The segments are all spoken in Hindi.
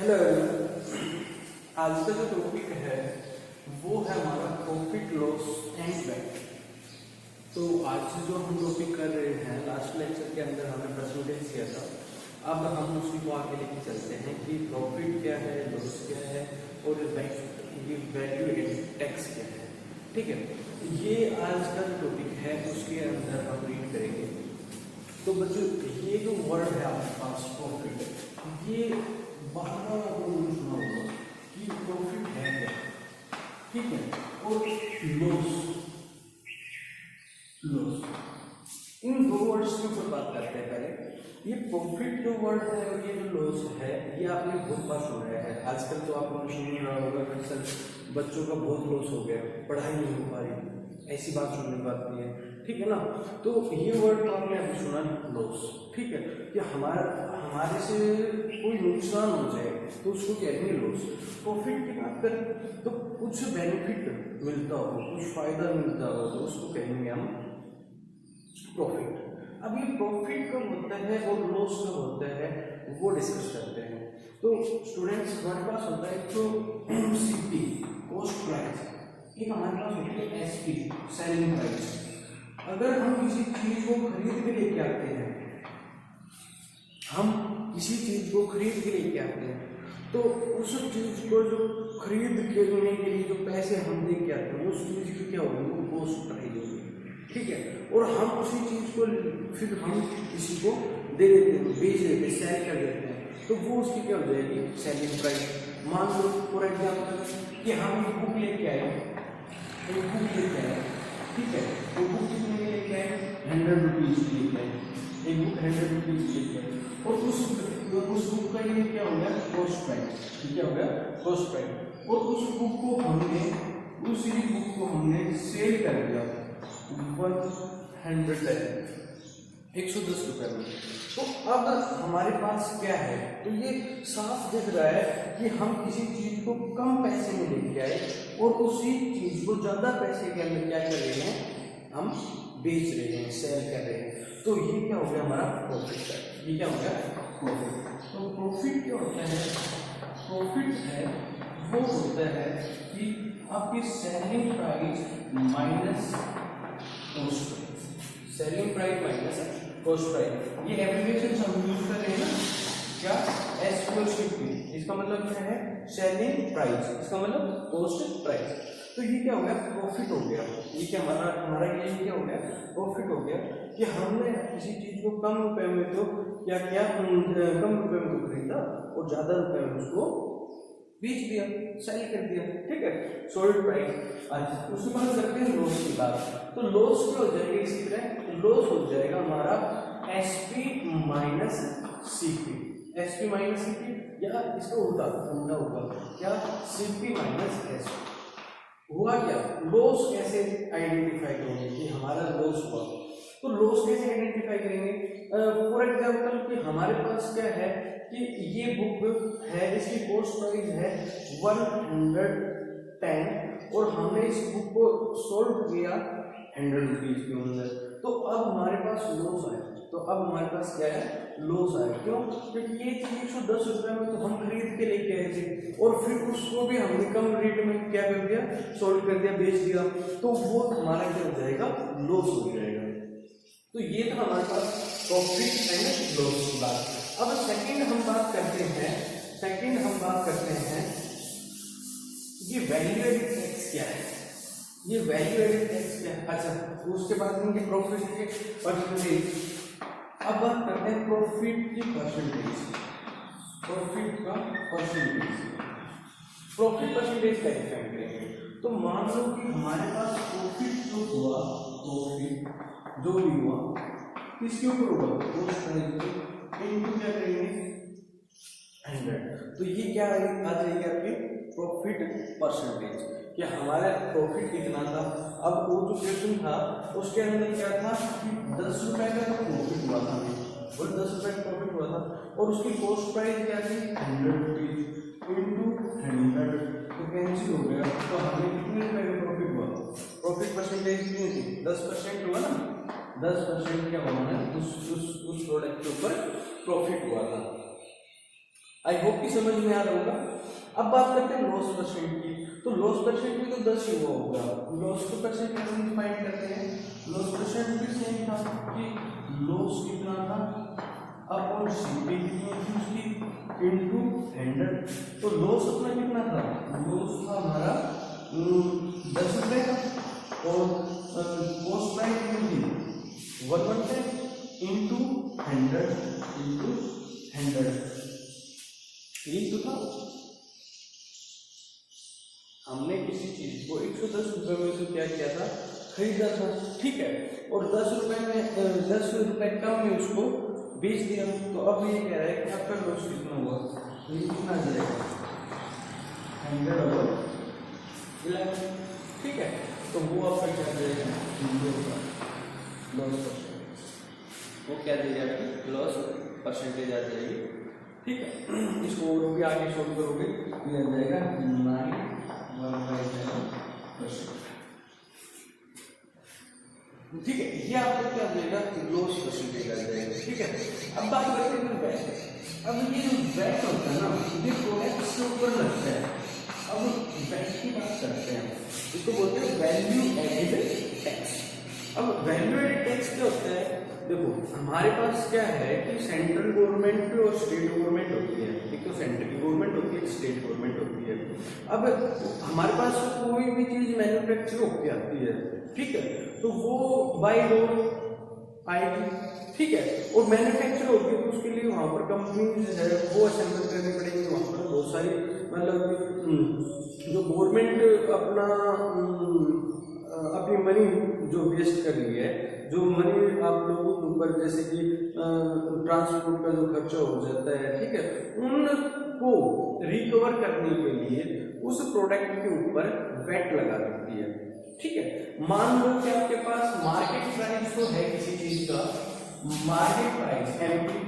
हेलो, आज का जो टॉपिक है वो है हमारा प्रॉफिट लॉस एंड बैक। तो आज जो हम टॉपिक कर रहे हैं, लास्ट लेक्चर के अंदर हमने परसेंटेज किया था, अब हम उसी को आगे लेके चलते हैं कि प्रॉफिट क्या है, लॉस क्या है और ये वैल्यू एडेड टैक्स क्या है। ठीक है, ये आज का जो टॉपिक है उसके अंदर हम रीड करेंगे। तो बच्चों, ये जो वर्ड है आपके पास प्रॉफिट, ये बार आपने सुना होगा कि प्रॉफिट है क्या, ठीक है, और लॉस, इन दो वर्ड्स के ऊपर बात करते हैं। पहले ये प्रॉफिट जो वर्ड है और ये जो लॉस है, ये आपने बहुत बार सुना है। आजकल तो आपने सुन रहा होगा कि सर बच्चों का बहुत लॉस हो गया, पढ़ाई नहीं हो पा रही, ऐसी बात सुनने की बात नहीं है, ठीक है ना। तो ये वर्ड तो आपने अभी सुना, लॉस, ठीक है, कि हमारे से कोई नुकसान हो जाए तो उसको कहेंगे लॉस। प्रॉफिट की बात करें तो कुछ बेनिफिट मिलता हो, कुछ फायदा मिलता हो तो उसको कहेंगे हम प्रॉफिट। अब ये प्रॉफिट कब होता है और लॉस कब होता है वो डिस्कस करते हैं। तो स्टूडेंट्स, हमारे पास होता है तो सीपी कॉस्ट प्राइस, एक हमारे पास होती है एसपी सेलिंग प्राइस। अगर हम किसी चीज को खरीद के लेके आते हैं, हम किसी चीज को खरीद के लेके आते हैं तो उस चीज को जो खरीद के लेने के लिए जो पैसे हम दे के आते हैं उस चीज की क्या होगी, वो कॉस्ट प्राइस होगी, ठीक है। और हम उसी चीज को फिर हम किसी को दे देते हैं, बेच देते हैं, सेल कर देते हैं, तो वो उसकी क्या हो जाएगी, सेलिंग प्राइस। मान लो फॉर एग्जाम्पल कि हम एक बुक लेके आए, ठीक है, वो बुक कितने में लेके आए, 100 रुपीज की लेके आए, एक बुक 100 रुपीज की लेके आए, और उस बुक का ये क्या हो गया, कॉस्ट प्राइस, क्या हो गया, कॉस्ट प्राइस। और उस बुक को हमने, उसी बुक को हमने सेल कर दिया 110 रुपए में। तो अब हमारे पास क्या है, तो ये साफ दिख रहा है कि हम किसी चीज को कम पैसे में लेके आए और उसी चीज को ज्यादा पैसे के अंदर क्या कर रहे हैं, हम बेच रहे हैं, सेल कर रहे हैं। तो ये क्या हो गया, हमारा प्रॉफिट है। ये क्या हो गया, प्रॉफिट। तो प्रॉफिट क्या होता है, प्रॉफिट है वो होता है कि आपकी selling price minus cost price, selling price minus cost price. ये एप्लीकेशन हम यूज कर रहे हैं ना, क्या, एस+P, इसका मतलब क्या है, सेलिंग प्राइस, इसका मतलब कॉस्ट प्राइस। तो ये क्या हो गया, प्रॉफिट हो गया। ये क्या हमारा ये क्या हो गया, प्रॉफिट हो गया कि हमने किसी चीज को कम रुपए में तो क्या किया, कम रुपए में तो खरीदा और ज्यादा रुपए में उसको बेच दिया, सेल कर दिया, ठीक है, सोल्ड प्राइस। अच्छा, उसके बाद करते हैं लॉस की बात। तो लॉस क्या हो जाएगा, इसी तरह लॉस हो जाएगा हमारा SP minus CP, SP minus CP, या इसका उल्टा होगा क्या, सीपी माइनस एसपी। हुआ क्या, लॉस कैसे आइडेंटिफाई करेंगे कि हमारा लॉस हुआ, तो लॉस कैसे आइडेंटिफाई करेंगे। फॉर एग्जांपल कि हमारे पास क्या है कि ये बुक है, इसकी कॉस्ट प्राइस है 110 और हमने इस बुक को सोल्व किया 100 रुपीज के अंदर, तो अब हमारे पास लॉस आया। तो अब हमारे पास क्या है, लॉस आया। क्यों, क्योंकि ये चीज 110 रुपए में तो हम खरीद के लेके आए थे और फिर उसको भी हमने कम रेट में क्या कर दिया, सोल्व कर दिया, बेच दिया, तो वो हमारा क्या हो जाएगा, लॉस हो जाएगा। तो ये था हमारे पास प्रॉफिट एंड लॉस की बात। अब सेकंड हम बात करते हैं ये वैल्यू एडेड टैक्स क्या है, ये वैल्यू एडेड टैक्स क्या है। अच्छा, उसके बाद इनके प्रॉफिट के परसेंटेज। अब बात करते हैं प्रॉफिट की परसेंटेज, प्रॉफिट का परसेंटेज, प्रॉफिट परसेंटेज का डिफाइन करेंगे। तो मान लो कि हमारे पास प्रॉफिट जो हुआ, प्रॉफिट जो भी हुआ किसके ऊपर होगा, कॉस्ट प्राइस इनटू क्या करेंगे 100। तो ये क्या आ जाएगी आपकी प्रॉफिट परसेंटेज, कि हमारा प्रॉफिट कितना था। अब वो जो क्वेश्चन था उसके अंदर क्या था कि 10 रुपए का प्रॉफिट हुआ था, और 10 रुपए का प्रॉफिट हुआ था और उसकी कॉस्ट प्राइस क्या थी 100 रुपीज इंटू 100, तो कैंसिल हो गया। तो हमें कितने रुपए का प्रॉफिट हुआ, प्रॉफिट परसेंटेज कितनी थी, 10% हुआ ना, 10% क्या हुआ ना, उस प्रोडक्ट के ऊपर प्रॉफिट हुआ था। आई होप कि समझ में आ रहा होगा। अब बात करते हैं लॉस परसेंट की। तो लॉस परसेंट भी तो 10 ही हुआ होगा। लॉस परसेंट कैसे हम डिफाइन करते हैं? लॉस परसेंट भी सेम था कि लॉस कितना था अपॉन सीपी कितनी थी उसकी इनटू 100। तो लॉस अपना कितना था? लॉस था हमारा 10 रुपए का और कॉस्ट प्राइस कितनी थी 110 इनटू 100 यही तो था। हमने किसी चीज को 110 रुपए में तो क्या किया था? खरीदा था, ठीक है, और 10 रुपए में 10 रुपए कम में उसको बेच दिया। तो अब ये कह रहा है कि आपका लॉस कितना हुआ? ये कितना आ जाएगा? 100 और 11, ठीक है। तो वो आपका क्या जाएगा? लॉस परसेंट, वो क्या दे जाएगी? लॉस परसेंटेज आ जाएगी, ठीक है। इसको और भी आगे सोल्व करोगे तो ये आ जाएगा 9.1%, ठीक है। ये आपको क्या देगा? लॉस परसेंटेज आ जाएगा, ठीक है। अब बात करते हैं वैट। अब ये जो वैट होता है ना, ये प्रोडक्ट के ऊपर लगता है। अब वैट की बात करते हैं, इसको बोलते हैं वैल्यू एडेड टैक्स। अब वैल्यू एडेड टैक्स क्या होता है? देखो हमारे पास क्या है कि सेंट्रल गवर्नमेंट और स्टेट गवर्नमेंट होती है। एक तो सेंट्रल गवर्नमेंट होती है, स्टेट गवर्नमेंट होती है। अब हमारे पास कोई भी चीज मैन्युफैक्चर होकर आती है, ठीक है, तो वो बाय रोड आएगी, ठीक है, और मैन्युफैक्चर होगी तो उसके लिए वहां पर कंपनीज है वो असेंबल करनी पड़ेगी। वहां पर बहुत सारी मतलब जो गवर्नमेंट अपनी मनी जो वेस्ट कर रही है, जो मनी आप लोगों के ऊपर जैसे कि ट्रांसपोर्ट का जो खर्चा हो जाता है, ठीक है, उनको रिकवर करने के लिए उस प्रोडक्ट के ऊपर वैट लगा देती है, ठीक है। मान लो कि आपके पास मार्केट प्राइस तो है किसी चीज का, मार्केट प्राइस एमपी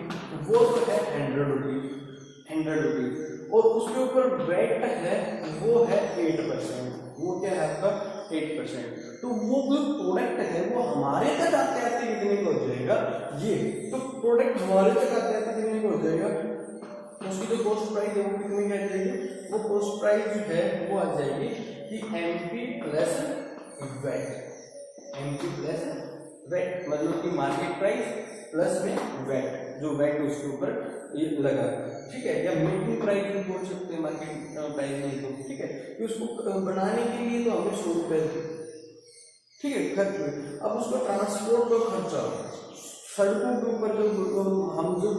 वो तो है 100 रुपीज और उसके ऊपर वैट है वो है 8%। वो क्या है आपका 8%। तो वो जो प्रोडक्ट है वो हमारे तक आते आते कितने का हो जाएगा? ये तो प्रोडक्ट हमारे तक आते आते कितने का हो जाएगा? उसकी जो कॉस्ट प्राइस है वो कितनी आ जाएगी? वो कॉस्ट प्राइस जो है वो आ जाएगी कि MP plus VAT. MP plus VAT मतलब कि मार्केट प्राइस प्लस में वैट, जो वैट उसके ऊपर ये लगा, ठीक है, या मेकिंग प्राइस भी बोल सकते हैं, मार्केट प्राइस नहीं तो, ठीक है। कि उसको बनाने के लिए तो हमें 100 रुपए, ठीक है, खर्च हुए। अब उसका ट्रांसपोर्ट का खर्चा, सड़कों के ऊपर जो हम जो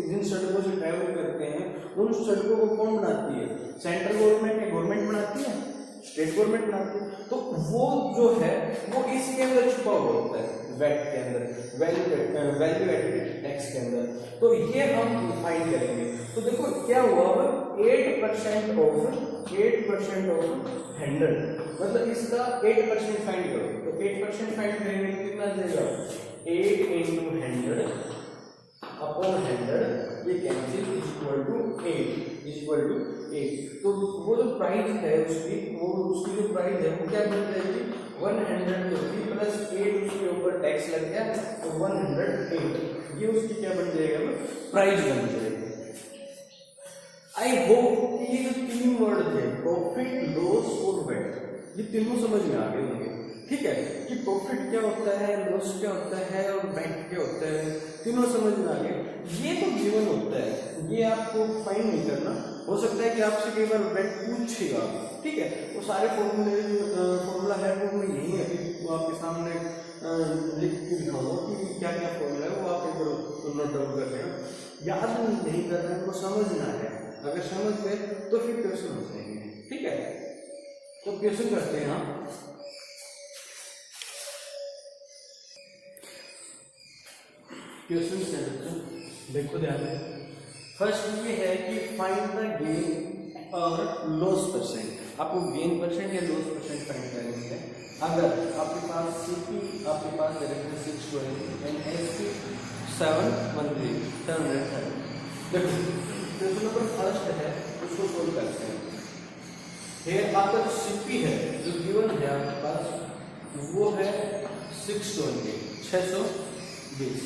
जिन सड़कों से ट्रैवल करते हैं उन सड़कों को कौन बनाती है? सेंट्रल गवर्नमेंट या गवर्नमेंट बनाती है? स्टेट गवर्नमेंट बनाती है। तो वो जो है वो इसके अंदर छुपा हुआ होता है, वैट के अंदर, वैल्यू एडेड टैक्स के अंदर। तो ये हम फाइंड करेंगे। तो देखो क्या हुआ, अब 8% ऑफ 100 मतलब इसका 8% फाइंड करो। तो 8% फाइंड करेंगे तो कितना देगा? 8 into 100 अपॉन 100 ये कैंसिल इक्वल टू 8। तो वो जो प्राइस है उसकी जो प्राइस है वो क्या बन जाएगी? 150 प्लस 8 उसके ऊपर टैक्स लग गया तो 108। ये उसकी क्या बन जाएगा? प्राइस बन जाएगी। आई होप कि ये जो तीन वर्ड थे प्रॉफिट, लॉस और वैट, ये तीनों समझ में आ गए होंगे, ठीक है, कि प्रॉफिट क्या होता है, लॉस क्या होता है और वैट क्या होता है, तीनों समझ में आ गए। ये तो गिवन होता है, ये आपको फाइंड नहीं करना। हो सकता है कि आपसे कई बार वैट पूछेगा, ठीक है, वो सारे फॉर्मूला है वो मैं यही अभी आपके सामने लिख के दिखाऊंगा कि क्या क्या फॉर्मूला है, वो आप एक बार नोट डाउन कर लेना। याद नहीं कर रहे हैं, उनको समझना है। अगर समझ गए तो फिर क्वेश्चन हो जाएंगे, ठीक है। तो क्वेश्चन करते हैं हम। क्वेश्चन से देखो ध्यान में। फर्स्ट ये है कि फाइंड द गेन और लॉस परसेंट। आपको गेन परसेंट या लॉस परसेंट फाइंड करनी है। अगर आपके पास सीपी आपके पास डायरेक्टली 620 एंड एसपी 713 देखो क्वेश्चन नंबर फर्स्ट है उसको सोल्व करते हैं। फिर आपका जो सीपी है जो गिवन है आपके पास वो है 620 620,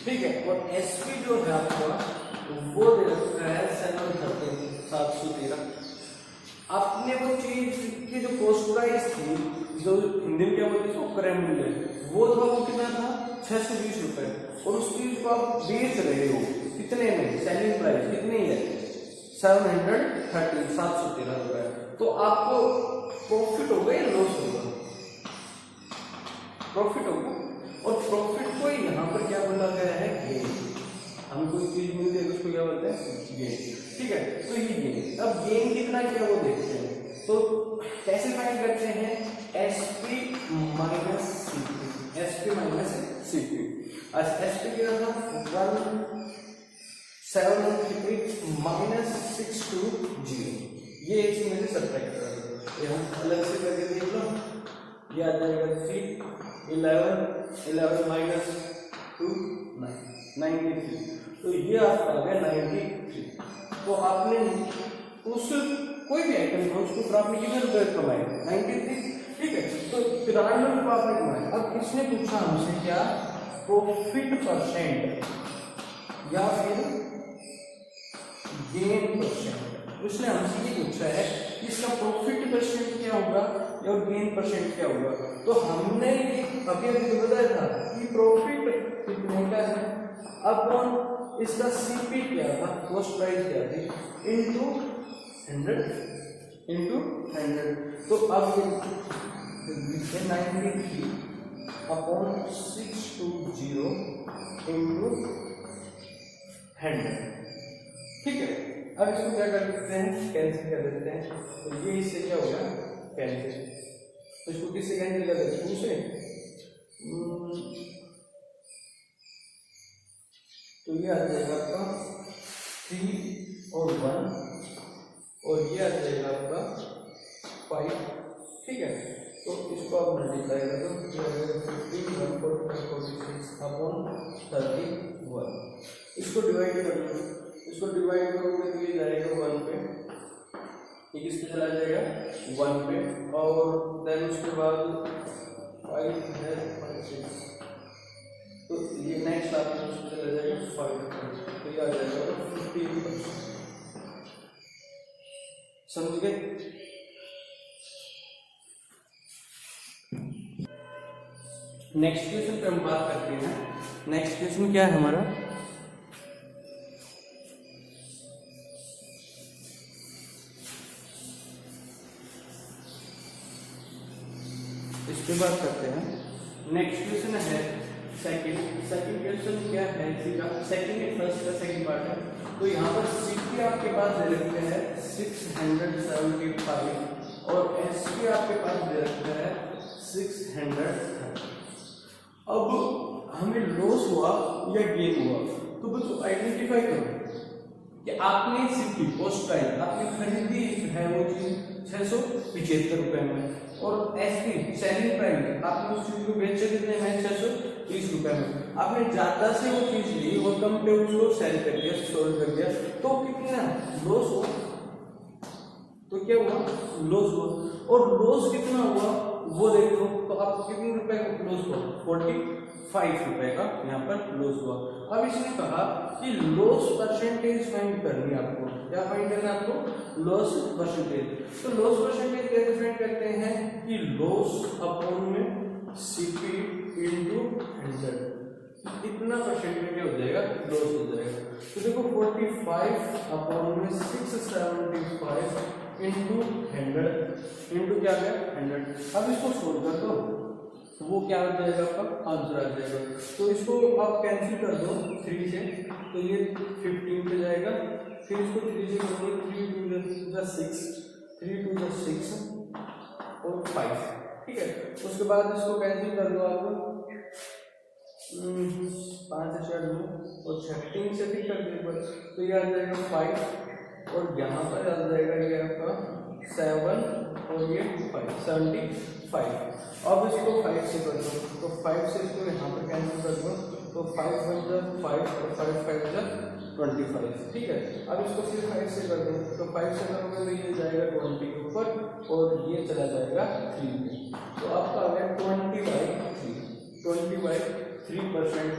ठीक है, और एसपी जो है आपका वो दे रखा है 713। आपने वो चीज की जो कॉस्ट प्राइस थी, जो हिंदी में क्या बोलते हैं क्रय मूल्य, वो था, वो कितना था 620 रुपए, और उस चीज को आप बेच रहे हो कितने में, सेलिंग प्राइस कितनी है 713 रुपए। तो आपको प्रॉफिट होगा या लॉस होगा? प्रॉफिट होगा। और प्रॉफिट को यहाँ पर क्या बोला गया है, गेन। हम कोई चीज मिल जाए उसको क्या बोलते हैं, गेन। ठीक है, तो ये गेन। अब गेन कितना क्या वो देखते हैं, तो कैसे फाइंड करते हैं, SP minus CP. SP minus CP, SP क्या था 1738 माइनस 620, ये एक चीज मुझे सब्ट्रैक्ट कर दो, ये हम अलग से करके देख लो। ये आ जाएगा 3 11 माइनस 2 93, तो ये आपका आ गया 93। तो आपने उस कोई भी आइटम था उसको फिर आपने कितने रुपए कमाए 93, ठीक है, तो 93 रुपये आपने कमाए। अब इसने पूछा हमसे क्या, प्रॉफिट परसेंट या फिर गेन परसेंट। उसने हमसे ये पूछा है कि इसका प्रॉफिट परसेंट क्या होगा और गेन परसेंट क्या होगा। तो हमने अभी अभी बताया था कि प्रॉफिट कितने का है, अब इसका सीपी क्या था, कॉस्ट प्राइस क्या थी, इनटू 100। तो अब ये 93 अपॉन 620 इनटू 100, ठीक है। अब इसको क्या कर सकते हैं, कैंसिल कर देते हैं, तो ये इससे क्या होगा कैंसिल। तो इसको किससे कैंसिल कर देते हैं, 2 से, तो ये आ जाएगा आपका 3 और 1, और ये आ जाएगा आपका 5, ठीक है। तो इसको आप मल्टीप्लाई कर दो, 15 145 46 अपॉन 31। इसको डिवाइड कर दो, इसको डिवाइड करोगे तो ये जाएगा 1 पे, ये किस पे चला जाएगा 1 पे, और देन उसके बाद 5 है 6, तो ये नेक्स्ट आपका उसमें चला जाएगा 5, तो ये आ जाएगा 15%। समझ गए? नेक्स्ट क्वेश्चन पे हम बात करते हैं। नेक्स्ट क्वेश्चन क्या है हमारा, इस पे बात करते हैं। नेक्स्ट क्वेश्चन है सेकंड क्वेश्चन क्या है इसी का, सेकंड फर्स्ट का सेकंड पार्ट है। तो यहाँ पर सीपी आपके पास दे रखा है 675 और एसपी आपके पास दे रखा है 630। अब हमें लॉस हुआ या गेन हुआ, तो बस आइडेंटिफाई करो कि आपने सीपी कॉस्ट प्राइस आपने खरीदी है वो चीज 675 रुपए में, और एसपी सेलिंग प्राइस आपने उस चीज को बेचे कितने में 630 रुपए में। आपने ज्यादा से वो चीज ली और कम पे उसको सेल कर दिया, सोल्ड कर दिया, तो कितना लॉस हुआ, तो क्या हुआ लॉस हुआ। और लॉस कितना हुआ वो देखो, तो आपको कितने रुपए का लॉस हुआ 45 रुपए का यहाँ पर लॉस हुआ। अब इसने कहा कि लॉस परसेंटेज फाइंड करनी है आपको, क्या फाइंड करना है आपको, लॉस परसेंटेज। तो लॉस परसेंटेज कैसे फाइंड करते हैं कि लॉस अपॉन में सीपी इनटू 100, इतना परसेंटेज हो जाएगा लॉस हो जाएगा। तो देखो 45 अपॉन में 675 इनटू 100 इनटू क्या है 100। अब इसको सोल्व कर दो, तो वो क्या आ जाएगा आपका आंसर आ जाएगा। तो इसको आप कैंसिल कर दो 3 से, तो ये 15 पे जाएगा, फिर इसको 3 से करोगे 3 2 6 3 2 6 और 5, ठीक है। उसके बाद इसको कैंसिल कर दो आप 5 से 4 और 3 से भी कर दो, तो ये आ जाएगा 5 और यहाँ पर आ जाएगा ये आपका 7 और ये 5 75। अब इसको 5 से कर दो, तो 5 से इसको यहाँ पर कैंसिल कर दो, तो 5 1 5 और 5 5 25, ठीक है। अब इसको फिर 5 से कर दो, तो 5 से करोगे तो ये जाएगा 20 के ऊपर और ये चला जाएगा 3 पे, तो आपका आ गया 20/3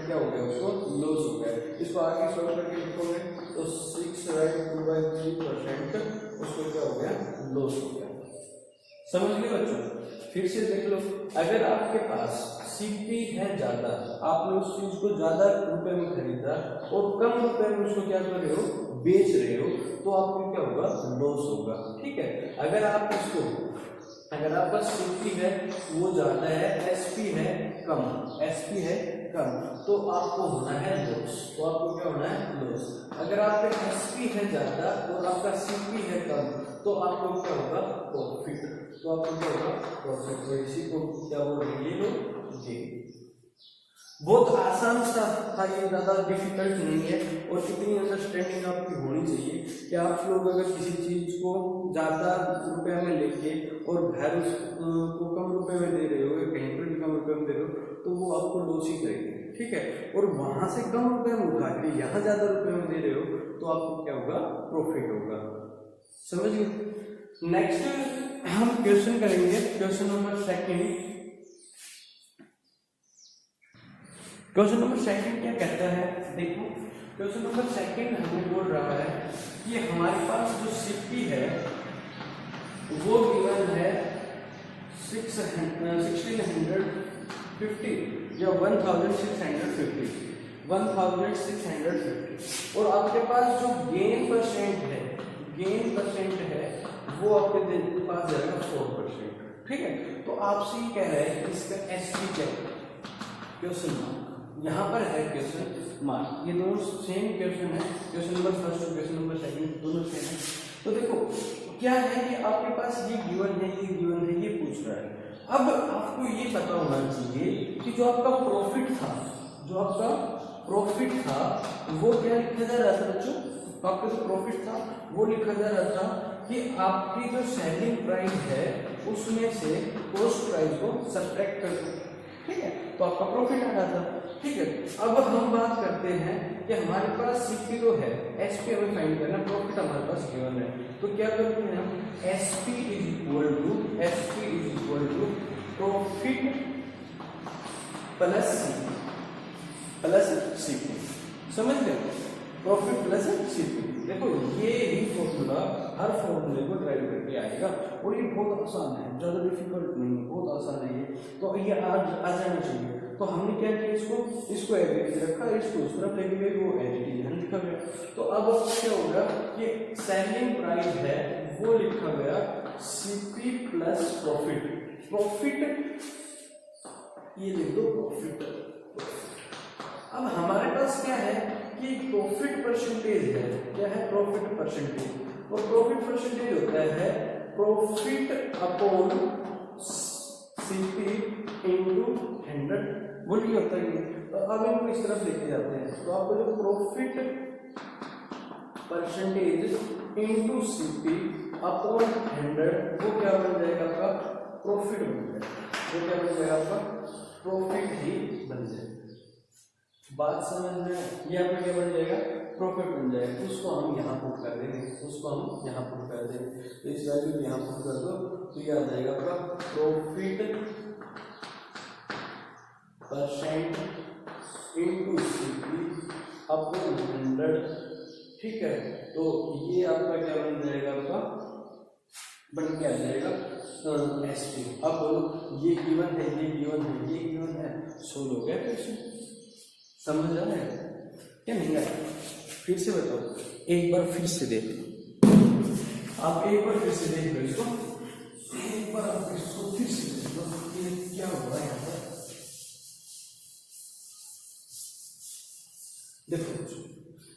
क्या हो गया उसको लॉस हो गया। इसको आगे सॉल्व करके लिखोगे तो 6/2/3% उसको क्या हो गया, लॉस हो गया। समझ गए बच्चों? फिर से देख लो, अगर आपके पास सीपी है ज्यादा, आपने उस चीज को ज्यादा रुपए में खरीदा और कम रुपए में उसको क्या कर रहे हो, बेच रहे हो, तो आपको क्या होगा, लॉस होगा। ठीक है, अगर आपका सीपी है वो ज्यादा है, एसपी है कम, तो आपको होना है लॉस। तो आपको क्या होना है, लॉस। अगर आपका एसपी है ज्यादा और आपका सीपी है कम, तो आपको क्या होगा, प्रॉफिट। तो आपको क्या होगा, प्रॉफिट। तो इसी को क्या बोल रहे हैं, ये लोग गेन। बहुत आसान सा था ये, ज्यादा डिफिकल्ट नहीं है। और इतनी अंडरस्टैंडिंग आपकी होनी चाहिए कि आप लोग अगर किसी चीज को ज्यादा रुपए में लेके और घर उसको कम रुपए में दे रहे हो, कहीं पर भी कम रुपए में दे रहे हो, तो वो आपको लॉस ही करेंगे। ठीक है, और वहां से कम रुपए में उठा के यहाँ ज्यादा रुपए में दे रहे हो, तो आपको क्या होगा, प्रॉफिट होगा। समझ गए? नेक्स्ट हम क्वेश्चन करेंगे, question number second. Question number second क्या कहता है, देखो क्वेश्चन नंबर सेकंड हमें बोल रहा है कि हमारे पास जो सीपी है वो गिवन है 1650 या 1650 और आपके पास जो गेन परसेंट है वो आपके पास जाएगा 4%। ठीक है, तो आपसे ये कह रहा है कि इसका एसपी क्या है, क्वेश्चन मार्क यहाँ पर है, क्वेश्चन मार्क। ये दोनों सेम क्वेश्चन है, क्वेश्चन नंबर फर्स्ट और क्वेश्चन नंबर सेकंड दोनों सेम है। तो देखो क्या है कि आपके पास ये गिवन है, ये पूछ रहा है। अब आपको ये पता होना चाहिए कि जो आपका प्रॉफिट था वो क्या लिखा जा रहा था बच्चों, आपका जो प्रॉफिट था वो लिखा जा रहा था कि आपकी जो सेलिंग प्राइस है उसमें से कॉस्ट प्राइस को सब्ट्रैक्ट कर दो। ठीक है, तो आपका प्रॉफिट आ रहा था। ठीक है, अब हम बात करते हैं कि हमारे पास सीपी तो है, एसपी हमें फाइंड करना, प्रॉफिट हमारे पास गिवन है। तो क्या करते हैं हम, SP is equal to profit plus CP. समझ गए, प्रॉफिट प्लस सीपी। देखो ये ही फॉर्मूला हर फॉर्मूले को ड्राइव करके आएगा और ये बहुत आसान है, ज्यादा डिफिकल्ट नहीं है, बहुत आसान है ये। तो ये आज आ जाना चाहिए। तो हमने क्या किया, इसको एडिट रखा, इसको उस तरफ लेके गए, वो एडिट यहाँ लिखा गया। तो अब क्या होगा कि सेलिंग प्राइस है वो लिखा गया सीपी प्लस प्रॉफिट ये लिख दो, प्रॉफिट। अब हमारे पास क्या है कि प्रॉफिट परसेंटेज है, क्या है, प्रॉफिट परसेंटेज। और प्रॉफिट परसेंटेज होता है प्रॉफिट अपॉन सीपी इनटू 100, बोलिए होता है। तो अब इनको इस तरफ लेके जाते हैं, तो आपको जो profit percentage into CP upon 100 वो क्या बन जाएगा, आपका प्रॉफिट बन जाएगा। वो क्या बन जाएगा, आपका प्रॉफिट ही बन जाएगा। बात समझ में, ये आपका क्या बन जाएगा, प्रॉफिट बन जाएगा। उसको हम यहाँ पुट कर देंगे, तो इस वैल्यू को यहाँ पुट कर दो, तो ये आ जाएगा आपका profit percent into CP upon 100। ठीक है, तो ये आपका क्या बन जाएगा, आपका बन के आ जाएगा एसपी। अब बोलो ये गिवन है, सोल्व हो गया क्वेश्चन। समझ रहा है क्या, नहीं आया? फिर से बताओ, एक बार फिर से देख लो, आप एक बार फिर से देख लो इसको, एक बार आप इसको फिर से देख लो, ये क्या हुआ यहाँ पर। देखो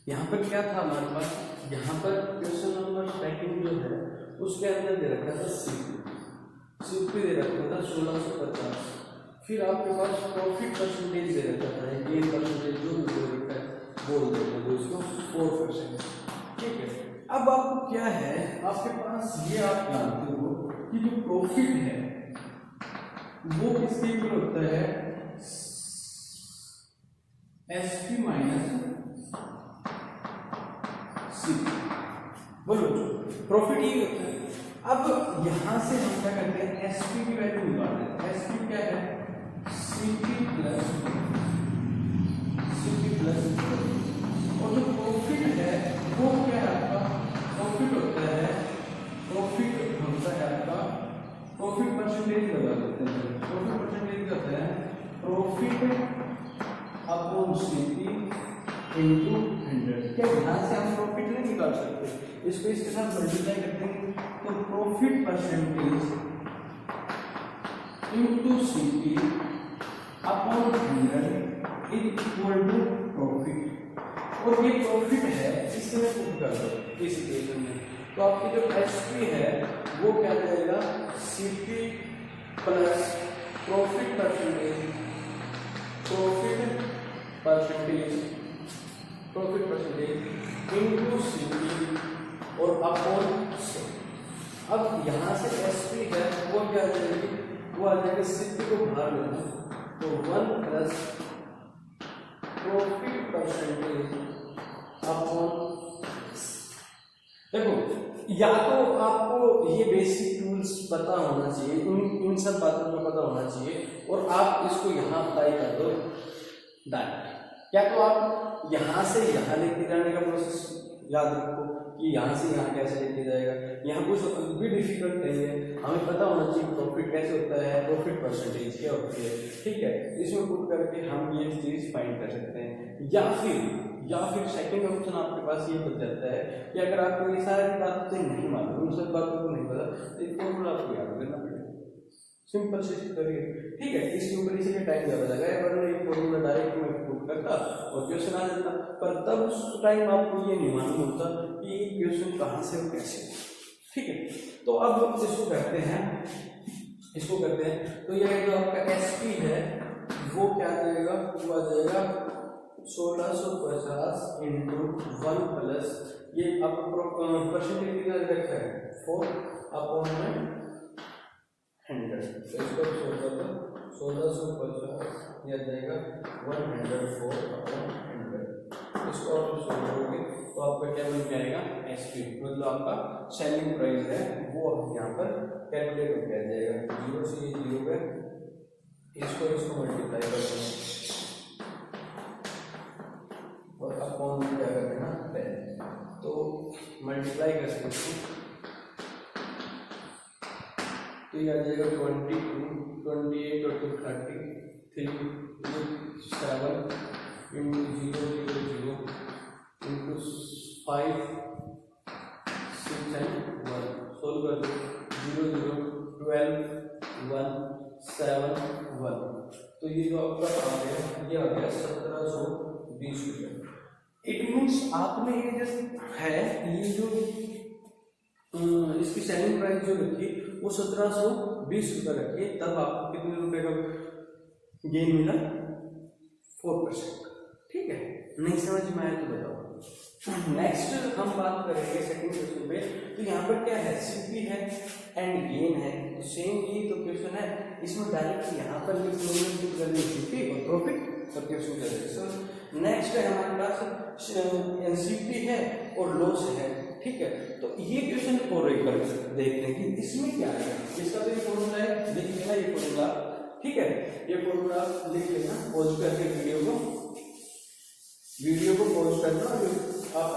यहाँ पर क्या था हमारे पास, यहाँ पर क्वेश्चन नंबर सेकंड जो है उसके अंदर दे रखा था सीपी दे रखा था 1650। फिर आपके पास प्रॉफिट परसेंटेज दे रखा था, गेन परसेंटेज जो भी दे रखा है बोल देते हैं उसको 4%। ठीक है, अब आपको क्या है, आपके पास ये आप जानते हो कि जो प्रॉफिट है वो किसके इक्वल होता है, एसपी माइनस सीपी। बोलो प्रॉफिट ही होता है। अब यहां से हम क्या करते हैं, एसपी की वैल्यू निकाल देते हैं। एसपी क्या है, सीपी प्लस और जो प्रॉफिट है अपॉन सीपी इंटू 100। क्या यहाँ से हम प्रॉफिट नहीं निकाल सकते? इसको इसके साथ मल्टीप्लाई कर देंगे तो profit percentage into CP upon 100 is equal to profit. और ये प्रॉफिट है, इससे मैं पुट कर दो इस इक्वेशन में, तो आपकी जो एसपी है वो क्या जाएगा? CP plus profit percentage into CP और अपॉन। अब यहाँ से एसपी है वो क्या आ जाएगी? वो आ जाएगा सीपी को बाहर लेना तो 1 प्लस प्रॉफिट परसेंटेज अपॉन। देखो, या तो आपको ये बेसिक टूल्स पता होना चाहिए, इन सब बातों का पता होना चाहिए और आप इसको यहाँ अप्लाई कर दो डायरेक्ट। या तो आप यहाँ से यहाँ लेके जाने का प्रोसेस याद रखो कि यहाँ से यहाँ कैसे लेके जाएगा। यहाँ कुछ भी डिफिकल्ट नहीं है, हमें पता होना चाहिए प्रॉफिट कैसे होता है, प्रॉफिट परसेंटेज क्या होती है। ठीक है, इसमें पुट करके हम ये चीज फाइंड कर सकते हैं। या फिर सेकंड ऑप्शन आपके पास ये बच जाता है कि अगर आपको ये सारी बातें नहीं मालूम, उन सब बातों को नहीं पता, तो एक फॉर्मूला आपको याद करना पड़ेगा। सिंपल से करिए, ठीक है। इसके ऊपर इसीलिए टाइम ज़्यादा लगाया, वरना ये फॉर्मूला डायरेक्ट मैं पुट करता और क्वेश्चन आ जाता, पर तब उस टाइम आपको ये नहीं मालूम होता कि क्वेश्चन कहाँ से और कैसे। ठीक है, तो अब इसको करते हैं, तो ये जो आपका एसपी है वो क्या आ जाएगा? वो आ जाएगा 1650 इंटू 1 प्लस ये आपको परसेंटेज कितना रखा है 4 अपॉन 100। तो इसको सोल्व कर दो, 1650 ये आ जाएगा 104 अपॉन 100। इसको आप सोल्व करोगे तो आपका क्या बन जाएगा? एसपी, मतलब आपका सेलिंग प्राइस है वो यहाँ पर कैलकुलेट हो जाएगा। 0 से ये 0 है, इसको मल्टीप्लाई कर देना और अपॉन क्या कर देना 10। तो मल्टीप्लाई कर सकते तो ये आ जाएगा 22, 28 और 30, 3, 7 इंटू 0 इंटू 5, 6 एंड 1। सोल्व कर दो 0 0 12 1 7 1। तो ये जो आपका आ गया ये आ गया 1720 रुपये। इट मीन्स आपने ये जो है ये जो इसकी सेलिंग प्राइस जो रखी वो 1720 रुपये रखी, तब आपको कितने रुपए का गेन मिला? 4%। ठीक है, नहीं समझ में आया तो बताओ। नेक्स्ट हम बात करेंगे सेकंड क्वेश्चन पे। तो यहाँ पर क्या है? सीपी है एंड गेन है, तो सेम ये तो क्वेश्चन है, इसमें डायरेक्ट यहाँ पर लिख लो सीपी और प्रॉफिट और क्वेश्चन करेंगे। नेक्स्ट है हमारे पास एनसीपी है और लॉस है। ठीक है, तो ये क्वेश्चन और एक बार देखते हैं कि इसमें क्या है। इसका तो ये फॉर्मूला है, लिख लेना ये फॉर्मूला। ठीक है, ये फॉर्मूला लिख लेना, पॉज करके वीडियो को पॉज करना, आप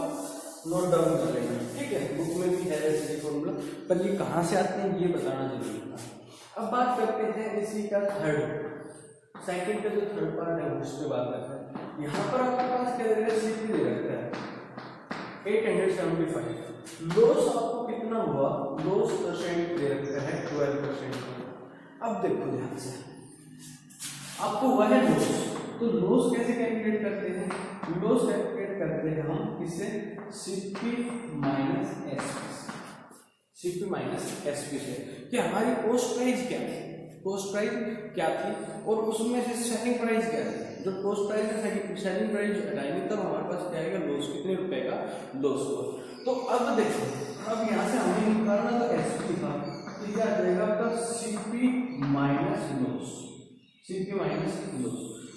नोट डाउन कर लेना। ठीक है, बुक में भी है वैसे ये फॉर्मूला, पर ये कहाँ से आते हैं ये बताना जरूरी था। अब बात करते हैं इसी का सेकंड का जो थर्ड पार्ट है उस पर बात करते हैं। यहाँ पर आपके पास क्या रहेगा? सीपी दे रखा है 875। लॉस आपको कितना हुआ? लॉस परसेंट दे रखा है 12%। अब देखो ध्यान से, आपको हुआ है लॉस, तो लॉस कैसे कैलकुलेट करते हैं? लॉस कैलकुलेट करते हैं हम किससे? सीपी माइनस एसपी से। कि हमारी कॉस्ट प्राइस क्या थी? कॉस्ट प्राइस क्या थी और उसमें से सेलिंग प्राइस क्या थी? जो कॉस्ट प्राइस है सेलिंग प्राइस हटाएंगे तब हमारे पास क्या आएगा? लॉस। कितने रुपए का लॉस हुआ? तो अब देखो, अब यहाँ से हमें निकालना तो एसपी था, तो क्या आ जाएगा आपका? CP minus loss.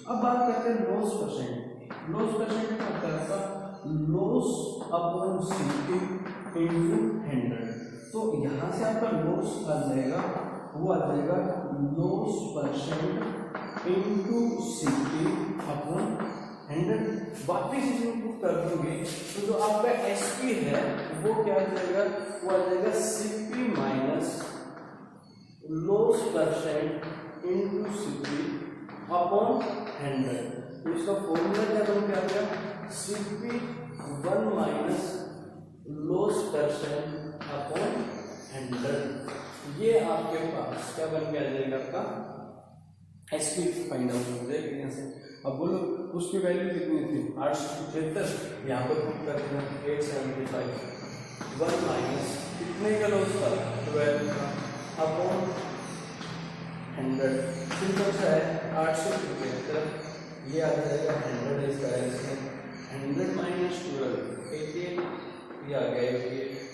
अब बात करते हैं लॉस परसेंट। लॉस परसेंट क्या होता है आपका? Loss upon CP into 100। तो यहाँ से आपका लॉस आ जाएगा, वो आ जाएगा loss percent into CP upon 100। वापिस इसमें पुट कर दोगे तो जो आपका एसपी है वो क्या आ जाएगा? वो आ जाएगा CP minus loss percent into CP upon 100। तो इसका फॉर्मूला क्या बन के आ गया, Cp 1 minus loss percent upon 100। ये आपके पास क्या बन के आ जाएगा, आपका एसपी फाइंड आउट हो जाएगा यहाँ से। अब बोलो उसकी वैल्यू कितनी थी, 875, यहाँ पर पुट कर देना 875। 1 माइनस कितने का लॉस था, 12 का, अपॉन 100। सिंपल सा है, 875 ये आ जाएगा 100 इसका है, 100 माइनस 12 88 ये आ गया ये,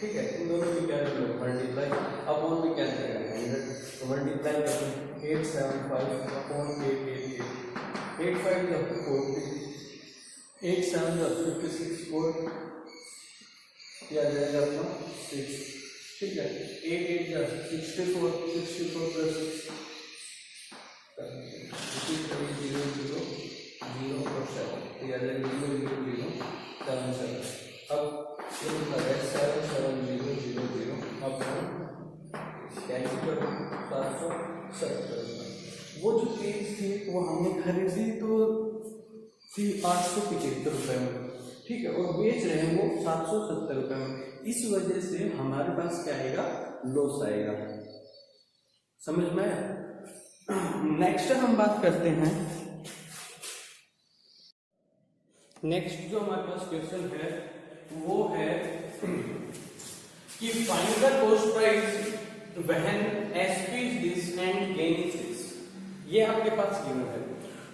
ठीक है। इन दोनों की क्या कर लो, मल्टीप्लाई, अपॉन में क्या जाएगा 100, तो मल्टीप्लाई करते 875 अपॉन 888, 85 जब 40, 87 जब 56 4 ये आ जाएगा अपना 6, ठीक है। 88 जब 64 64 प्लस 6 0 0 0 और 7 ये आ जाएगा 0 0 0 7 7। अब ये होता है 7 7 0 0 0 अब कैंसिल कर 770। वो जो चीज थी वो हमने खरीदी तो थी 875 रुपए में, ठीक है, और बेच रहे हैं वो 770 रुपए में। इस वजह से हमारे पास क्या आएगा, लॉस आएगा। समझ में आया? नेक्स्ट हम बात करते हैं, नेक्स्ट जो हमारे पास क्वेश्चन है वो है कि find the cost price when SP is this and gain is this. ये आपके पास गिवन है,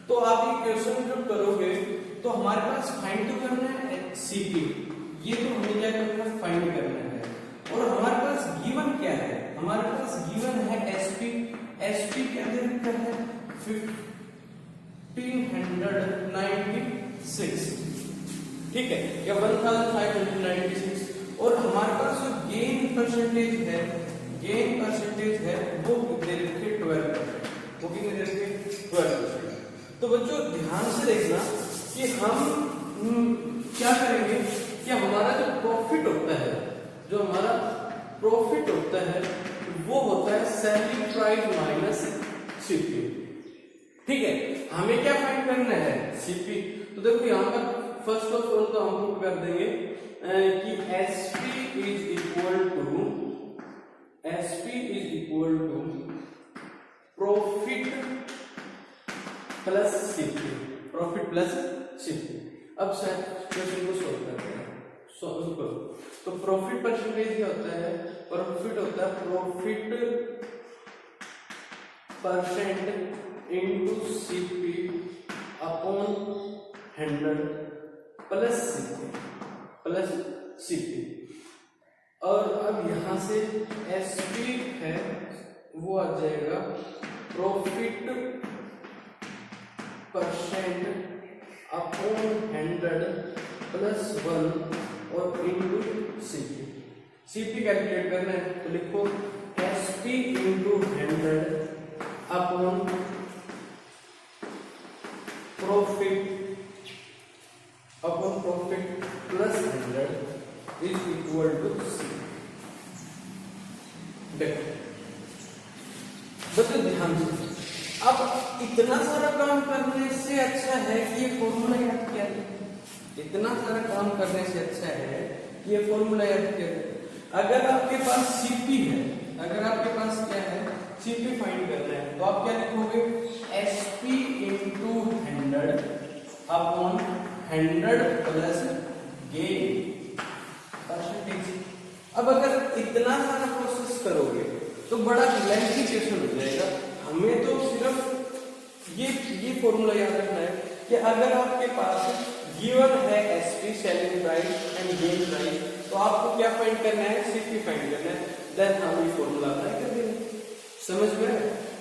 तो आप ये क्वेश्चन जब करोगे तो हमारे पास फाइंड तो करना है सीपी, ये तो हमें क्या करना है, फाइंड करना है। और हमारे पास गिवन क्या है, हमारे पास गिवन है एसपी, एसपी क्या दे रखा है 1596, ठीक है, या 1596। और हमारे पास जो गेन परसेंटेज है, गेन परसेंटेज है वो दे रखे 12%, वो कितने दे रखे 12%। तो बच्चों ध्यान से देखना कि हम क्या करेंगे कि हमारा जो प्रॉफिट होता है, जो हमारा प्रॉफिट होता है वो होता है सेलिंग प्राइस माइनस सीपी, ठीक है। हमें क्या फाइंड करना है, सीपी। तो देखो यहाँ पर फर्स्ट ऑफ ऑल तो हम पुट कर देंगे कि SP is equal to profit plus CP, profit plus CP. अब सर क्वेश्चन को सोल्व करते हैं, सॉल्व करो। तो प्रॉफिट परसेंटेज क्या होता है, प्रॉफिट होता है profit percent into CP upon 100 plus CP. और अब यहां से एसपी है वो आ जाएगा प्रॉफिट परसेंट अपॉन 100 प्लस 1 और इनटू सीपी। सीपी कैलकुलेट करना है तो लिखो SP into 100 upon profit plus 100 is equal to C. देखो बच्चों ध्यान से, अब इतना सारा काम करने से अच्छा है कि ये फॉर्मूला याद किया जाए। इतना सारा काम करने से अच्छा है कि ये फॉर्मूला याद किया जाए। अगर आपके पास सीपी है, अगर आपके पास क्या है, सीपी फाइंड करना है, तो आप क्या लिखोगे SP into 100 upon 100 plus gain percentage. अब अगर इतना सारा प्रोसेस करोगे तो बड़ा लेंथी क्वेश्चन हो जाएगा। हमें तो सिर्फ ये फॉर्मूला याद रखना है कि अगर आपके पास गिवन है SP selling price and gain price, तो आपको क्या फाइंड करना है, सीपी फाइंड करना है, देन हम ये फॉर्मूला अप्लाई कर देंगे। समझ में?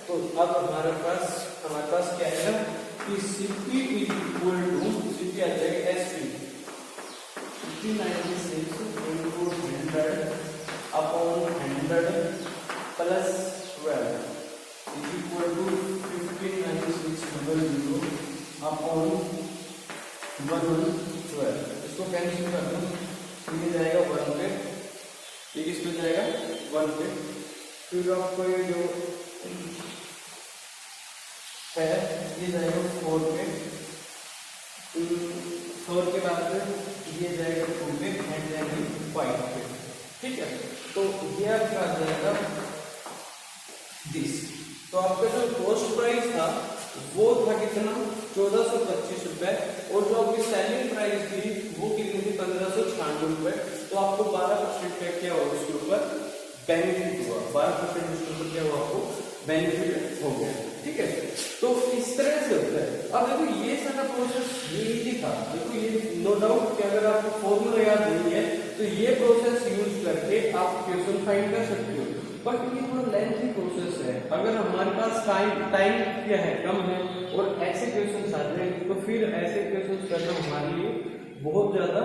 तो अब हमारे पास क्या है कि CP is equal to, CP आ जाएगा SP 1596 into 100 upon 100 plus 12 is equal to 1596 upon 112। इसको कैंसिल कर दो, ये जाएगा 1 पे, ये किस पे जाएगा 1 पे। फिर आपको ये जो है, ये जाएगा 4 पे, 4 के बाद ये जाएगा 2 पे एंड देन 5 पे, ठीक है। तो ये आपका आ जाएगा दिस। तो आपका जो कॉस्ट प्राइस था वो था कितना, 1425 रुपए, और जो आपकी सेलिंग प्राइस थी वो कितनी थी, 1596 रुपए। तो आपको 12% का क्या हुआ उसके ऊपर बेनिफिट हुआ, 12% उसके ऊपर क्या हुआ, आपको बेनिफिट हो गया, ठीक है। तो इस तरह से होता है। अब देखो ये सारा प्रोसेस ये इजी था, देखो ये नो डाउट कि अगर आपको फॉर्मूला याद नहीं है तो ये प्रोसेस यूज करके आप क्वेश्चन फाइंड कर सकते हो, बट ये थोड़ा लेंथी प्रोसेस है। अगर हमारे पास टाइम क्या है, कम है, और ऐसे क्वेश्चन आ रहे हैं तो फिर ऐसे क्वेश्चन करना हमारे लिए बहुत ज्यादा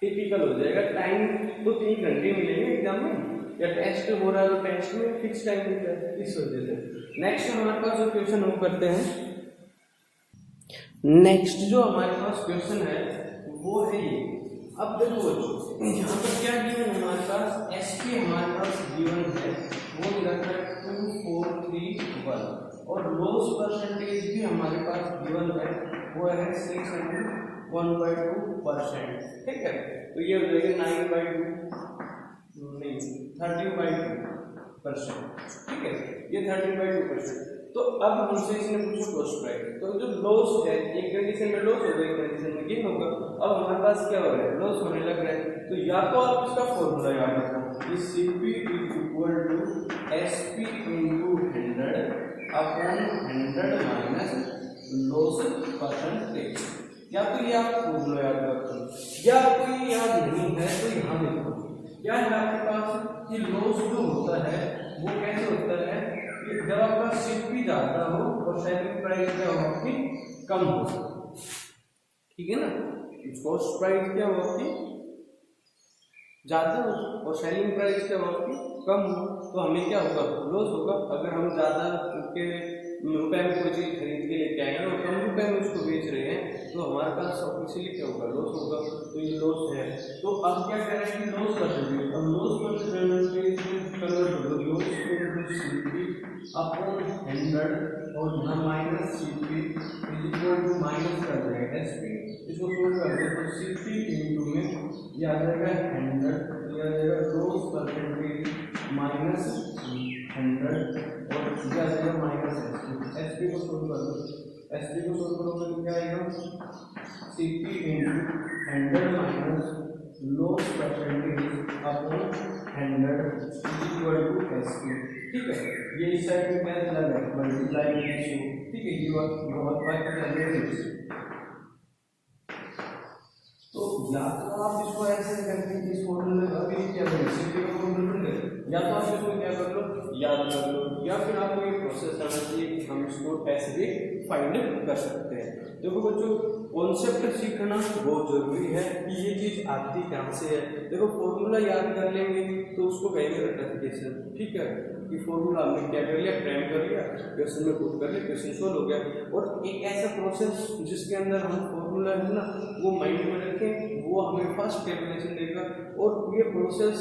टिपिकल हो जाएगा। टाइम तो 3 घंटे मिलेंगे एग्जाम में, या टेस्ट हो रहा है तो टेस्ट में फिक्स टाइम मिलता है, इस वजह से। नेक्स्ट हमारे पास जो क्वेश्चन हम करते हैं, नेक्स्ट जो हमारे पास क्वेश्चन है वो है ये। अब देखो यहाँ पर क्या गिवन हमारे पास, एसपी हमारे पास गिवन है, वो मिला था 2431, और लॉस परसेंटेज भी हमारे पास गिवन है, वो है 601/2%, ठीक है। तो ये हो जाएगा 9/2 नहीं 30/2%, ठीक है, ये 30/2%। तो अब हमसे इसने पूछा कॉस्ट प्राइस, तो जो लॉस है एक कंडीशन में लॉस होगा, एक कंडीशन में गेन होगा। अब हमारे पास क्या हो रहा है, लॉस होने लग रहा है, तो या तो आप इसका फॉर्मूला याद रखो कि CP = SP × 100 upon 100 minus loss percentage, या तो ये आप फॉर्मूला याद रखो, या आपको ये याद नहीं है तो यहाँ देखो क्या है आपके पास कि लॉस जो होता है वो कैसे होता है कि जब आपका CP ज्यादा हो और सेलिंग प्राइस क्या हो आपकी कम हो, ठीक है ना। कॉस्ट प्राइस क्या हो आपकी ज्यादा हो और सेलिंग प्राइस क्या हो आपकी कम हो, तो हमें क्या होगा, लॉस होगा। अगर हम ज्यादा के रुपए में कोई चीज खरीद के लेके आएंगे और कम रुपए में उसको बेच रहे हैं तो हमारे पास ऑफिशियली क्या होगा, लॉस होगा। तो ये लॉस है, तो अब क्या करें कि लॉस परसेंटेज, अब लॉस परसेंटेज कन्वर्ट हो गया लॉस इनटू CP अपॉन 100 और यहाँ माइनस CP = माइनस कर देंगे SP, इसको सोल्व कर दे तो CP इनटू में ये आ जाएगा 100, ये आ जाएगा लॉस परसेंटेज माइनस 100 और ये आ जाएगा माइनस SP को सोल्व कर दो, SP को सोल्व करोगे तो क्या आएगा, CP into 100 minus loss percentage upon 100 = SP, ठीक है। ये इस साइड में क्या चला गया, मल्टीप्लाई रेशियो, ठीक है, ये बहुत बार क्या चल रहा है। तो या तो आप इसको ऐसे करके इस फॉर्मूले में अभी क्या करें, CP का फॉर्मूला ढूंढ ले, या तो आप इसको क्या कर लो, याद कर लो, या फिर आपको ये प्रोसेस आना चाहिए कि हम इसको ऐसे भी फाइंड कर सकते हैं। देखो बच्चों कॉन्सेप्ट सीखना बहुत जरूरी है कि ये चीज आती कहाँ से है। देखो फॉर्मूला याद कर लेंगे तो उसको कहेंगे रेक्टिफिकेशन, ठीक है, कि फॉर्मूला हमने क्या कर लिया, फ्रेम कर लिया, क्वेश्चन में पुट कर लिया, क्वेश्चन सोल्व हो गया। और एक ऐसा प्रोसेस जिसके अंदर हम फॉर्मूला है ना वो माइंड में रखें, वो हमें फर्स्ट कैलकुलेशन देगा और ये प्रोसेस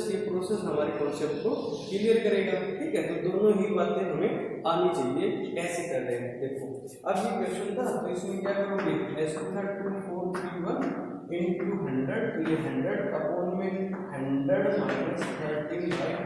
हमारे कॉन्सेप्ट को क्लियर करेगा, ठीक है। तो दोनों ही बातें हमें आनी चाहिए, कैसे कर रहे हैं। देखो अब ये क्वेश्चन था तो इसमें क्या करोगे, S2431 into 100, तो ये 100 अपॉन में 100 माइनस 13/2,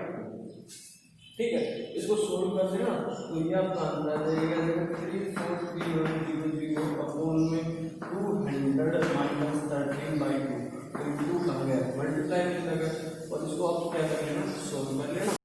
ठीक है। इसको सोल्व कर देना तो ये आपका आंसर आ जाएगा 34310 अपॉन में 200 माइनस 13/2 इंटू कहाँ गया, मल्टीप्लाई में लगा, और इसको आप क्या कर लेना, सोल्व कर लेना।